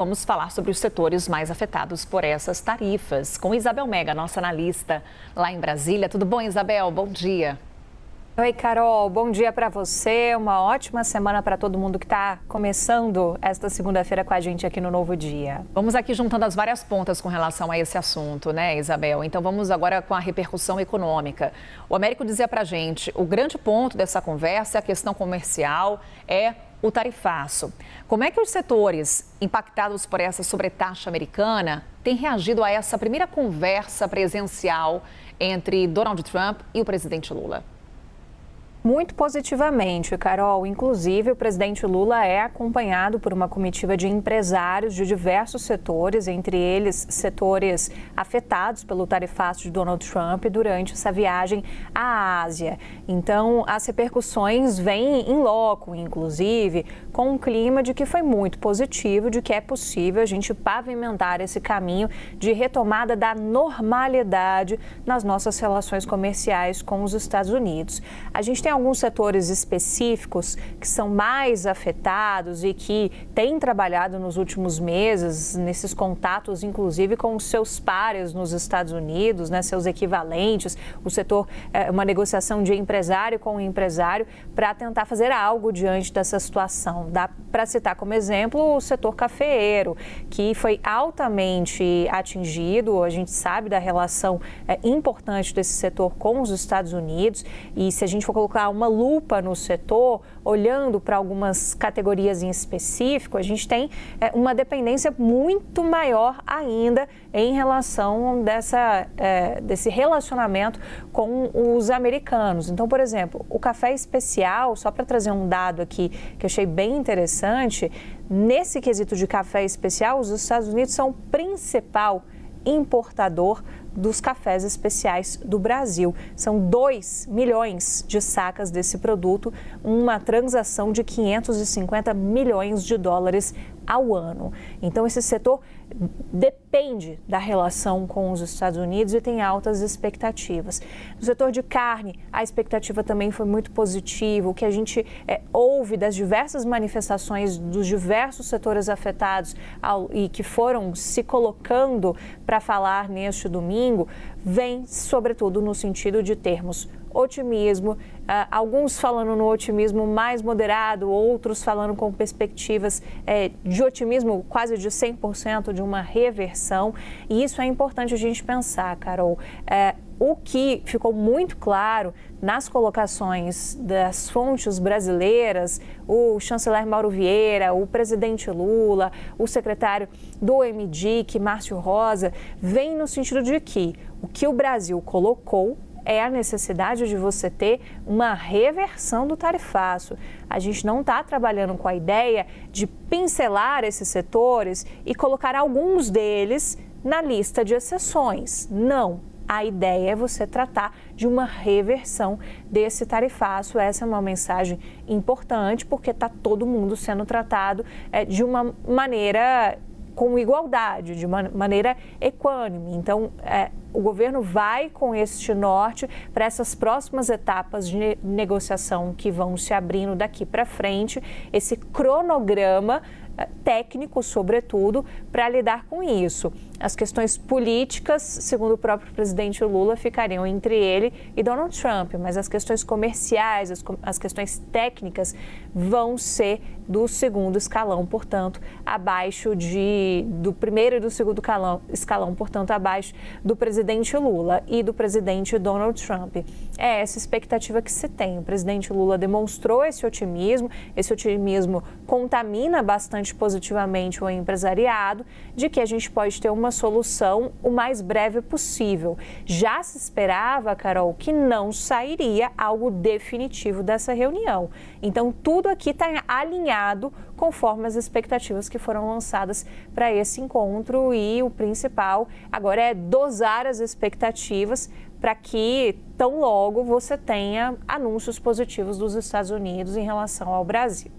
Vamos falar sobre os setores mais afetados por essas tarifas, com Isabel Mega, nossa analista lá em Brasília. Tudo bom, Isabel? Bom dia. Oi, Carol. Bom dia para você. Uma ótima semana para todo mundo que está começando esta segunda-feira com a gente aqui no Novo Dia. Vamos aqui juntando as várias pontas com relação a esse assunto, né, Isabel? Então vamos agora com a repercussão econômica. O Américo dizia para a gente, o grande ponto dessa conversa é a questão comercial, é o tarifaço. Como é que os setores impactados por essa sobretaxa americana têm reagido a essa primeira conversa presencial entre Donald Trump e o presidente Lula? Muito positivamente, Carol. Inclusive, o presidente Lula é acompanhado por uma comitiva de empresários de diversos setores, entre eles setores afetados pelo tarifaço de Donald Trump durante essa viagem à Ásia. Então, as repercussões vêm em loco, inclusive, com um clima de que foi muito positivo, de que é possível a gente pavimentar esse caminho de retomada da normalidade nas nossas relações comerciais com os Estados Unidos. A gente tem alguns setores específicos que são mais afetados e que têm trabalhado nos últimos meses, nesses contatos, inclusive, com os seus pares nos Estados Unidos, né, seus equivalentes, o setor, uma negociação de empresário com empresário para tentar fazer algo diante dessa situação. Dá para citar como exemplo o setor cafeeiro, que foi altamente atingido. A gente sabe da relação importante desse setor com os Estados Unidos e se a gente for colocar uma lupa no setor, olhando para algumas categorias em específico, a gente tem uma dependência muito maior ainda em relação desse relacionamento com os americanos. Então, por exemplo, o café especial, só para trazer um dado aqui que eu achei bem interessante, nesse quesito de café especial, os Estados Unidos são o principal importador dos cafés especiais do Brasil. São 2 milhões de sacas desse produto, uma transação de 550 milhões de dólares ao ano. Então, esse setor depende da relação com os Estados Unidos e tem altas expectativas. No setor de carne, a expectativa também foi muito positiva. O que a gente ouve das diversas manifestações dos diversos setores afetados e que foram se colocando para falar neste domingo, vem sobretudo no sentido de termos otimismo, alguns falando no otimismo mais moderado, outros falando com perspectivas de otimismo quase de 100% de uma reversão. E isso é importante a gente pensar, Carol. O que ficou muito claro nas colocações das fontes brasileiras, o chanceler Mauro Vieira, o presidente Lula, o secretário do MDIC, Márcio Rosa, vem no sentido de que o que o Brasil colocou é a necessidade de você ter uma reversão do tarifaço. A gente não está trabalhando com a ideia de pincelar esses setores e colocar alguns deles na lista de exceções. Não. A ideia é você tratar de uma reversão desse tarifaço. Essa é uma mensagem importante porque está todo mundo sendo tratado de uma maneira com igualdade, de uma maneira equânime. Então, o governo vai com este norte para essas próximas etapas de negociação que vão se abrindo daqui para frente, esse cronograma técnico, sobretudo, para lidar com isso. As questões políticas, segundo o próprio presidente Lula, ficariam entre ele e Donald Trump, mas as questões comerciais, as questões técnicas vão ser do segundo escalão, portanto, abaixo do primeiro e do segundo escalão, portanto, abaixo do presidente Lula e do presidente Donald Trump. É essa expectativa que se tem. O presidente Lula demonstrou esse otimismo contamina bastante positivamente o empresariado, de que a gente pode ter uma solução o mais breve possível. Já se esperava, Carol, que não sairia algo definitivo dessa reunião. Então, tudo aqui está alinhado conforme as expectativas que foram lançadas para esse encontro e o principal agora é dosar as expectativas para que tão logo você tenha anúncios positivos dos Estados Unidos em relação ao Brasil.